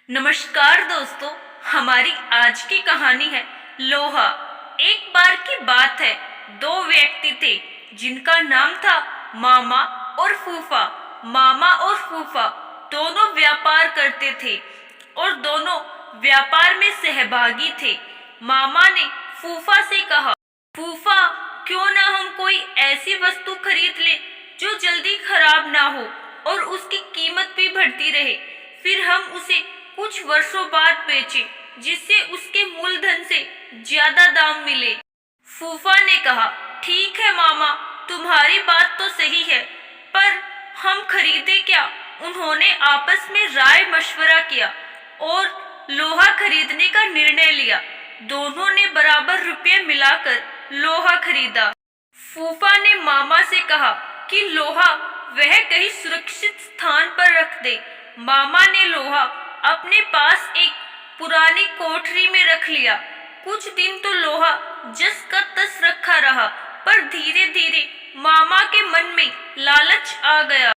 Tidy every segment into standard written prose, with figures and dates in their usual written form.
नमस्कार दोस्तों, हमारी आज की कहानी है लोहा। एक बार की बात है, दो व्यक्ति थे जिनका नाम था मामा और फूफा। मामा और फूफा दोनों व्यापार करते थे और दोनों व्यापार में सहभागी थे। मामा ने फूफा से कहा, फूफा, क्यों ना हम कोई ऐसी वस्तु खरीद लें जो जल्दी खराब ना हो और उसकी कीमत भी बढ़ती रहे, फिर हम उसे कुछ वर्षों बाद बेचे जिससे उसके मूलधन से ज्यादा दाम मिले। फूफा ने कहा, ठीक है मामा, तुम्हारी बात तो सही है, पर हम खरीदे क्या? उन्होंने आपस में राय मशवरा किया और लोहा खरीदने का निर्णय लिया। दोनों ने बराबर रुपये मिलाकर लोहा खरीदा। फूफा ने मामा से कहा कि लोहा वह कहीं सुरक्षित स्थान पर रख दे। मामा ने लोहा अपने पास एक पुरानी कोठरी में रख लिया। कुछ दिन तो लोहा जस का तस रखा रहा, पर धीरे धीरे मामा के मन में लालच आ गया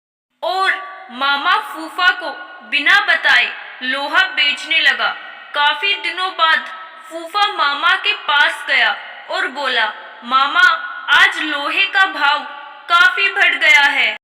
और मामा फूफा को बिना बताए लोहा बेचने लगा। काफी दिनों बाद फूफा मामा के पास गया और बोला, मामा, आज लोहे का भाव काफी बढ़ गया है,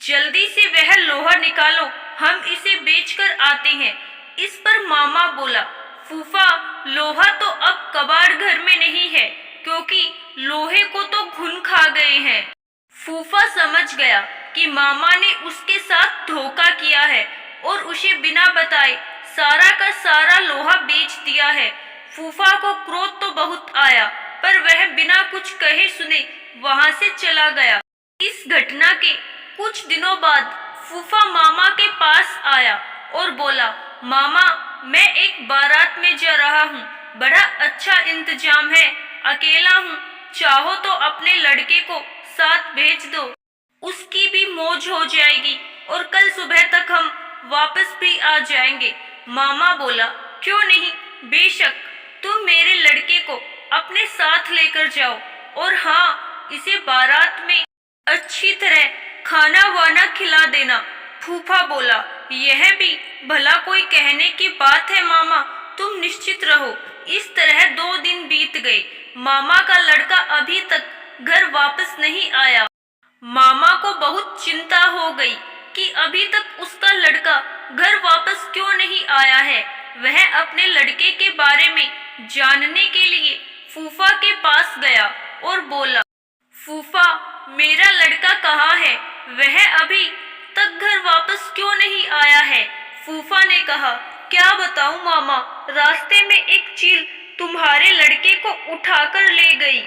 जल्दी से वह लोहा निकालो, हम इसे बेचकर आते हैं। इस पर मामा बोला, फूफा, लोहा तो अब कबाड़ घर में नहीं है, क्योंकि लोहे को तो घुन खा गए हैं। फूफा समझ गया कि मामा ने उसके साथ धोखा किया है और उसे बिना बताए सारा का सारा लोहा बेच दिया है। फूफा को क्रोध तो बहुत आया, पर वह बिना कुछ कहे सुने वहां से चला गया। इस घटना के कुछ दिनों बाद फूफा मामा के पास आया और बोला, मामा, मैं एक बारात में जा रहा हूँ, बड़ा अच्छा इंतजाम है, अकेला हूँ, चाहो तो अपने लड़के को साथ भेज दो, उसकी भी मौज हो जाएगी और कल सुबह तक हम वापस भी आ जाएंगे। मामा बोला, क्यों नहीं, बेशक, तुम मेरे लड़के को अपने साथ लेकर जाओ और हाँ, इसे बारात में अच्छी तरह खाना वाना खिला देना। फूफा बोला, यह भी भला कोई कहने की बात है मामा, तुम निश्चित रहो। इस तरह 2 दिन बीत गए। मामा का लड़का अभी तक घर वापस नहीं आया। मामा को बहुत चिंता हो गई कि अभी तक उसका लड़का घर वापस क्यों नहीं आया है। वह अपने लड़के के बारे में जानने के लिए फूफा के पास गया और बोला, फूफा, मेरा लड़का कहाँ है? वह अभी तक घर वापस क्यों नहीं आया है? फूफा ने कहा, क्या बताऊं मामा, रास्ते में एक चील तुम्हारे लड़के को उठाकर ले गई।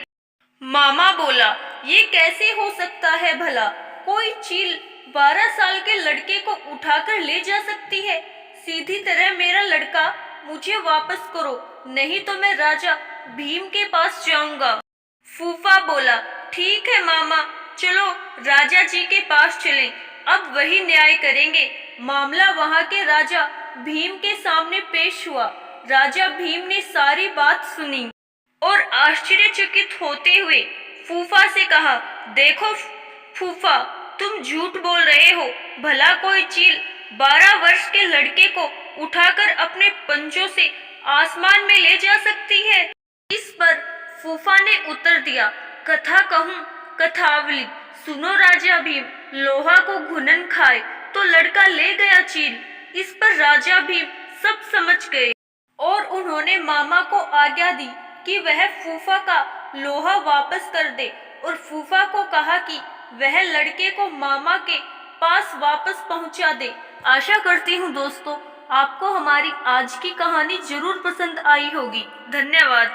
मामा बोला, ये कैसे हो सकता है भला? कोई चील 12 साल के लड़के को उठाकर ले जा सकती है? सीधी तरह मेरा लड़का मुझे वापस करो, नहीं तो मैं राजा भीम के पास जाऊंगा। फूफा बोला, ठीक है मामा, चलो राजा जी के पास चलें, अब वही न्याय करेंगे। मामला वहां के राजा भीम के सामने पेश हुआ। राजा भीम ने सारी बात सुनी और आश्चर्यचकित होते हुए फूफा से कहा, देखो फूफा, तुम झूठ बोल रहे हो, भला कोई चील 12 वर्ष के लड़के को उठाकर अपने पंजों से आसमान में ले जा सकती है? इस पर फूफा ने उत्तर दिया, कथा कहूँ कथावली, सुनो राजा भीम, लोहा को घुनन खाए तो लड़का ले गया चील। इस पर राजा भीम सब समझ गए और उन्होंने मामा को आज्ञा दी कि वह फूफा का लोहा वापस कर दे और फूफा को कहा कि वह लड़के को मामा के पास वापस पहुंचा दे। आशा करती हूँ दोस्तों, आपको हमारी आज की कहानी जरूर पसंद आई होगी। धन्यवाद।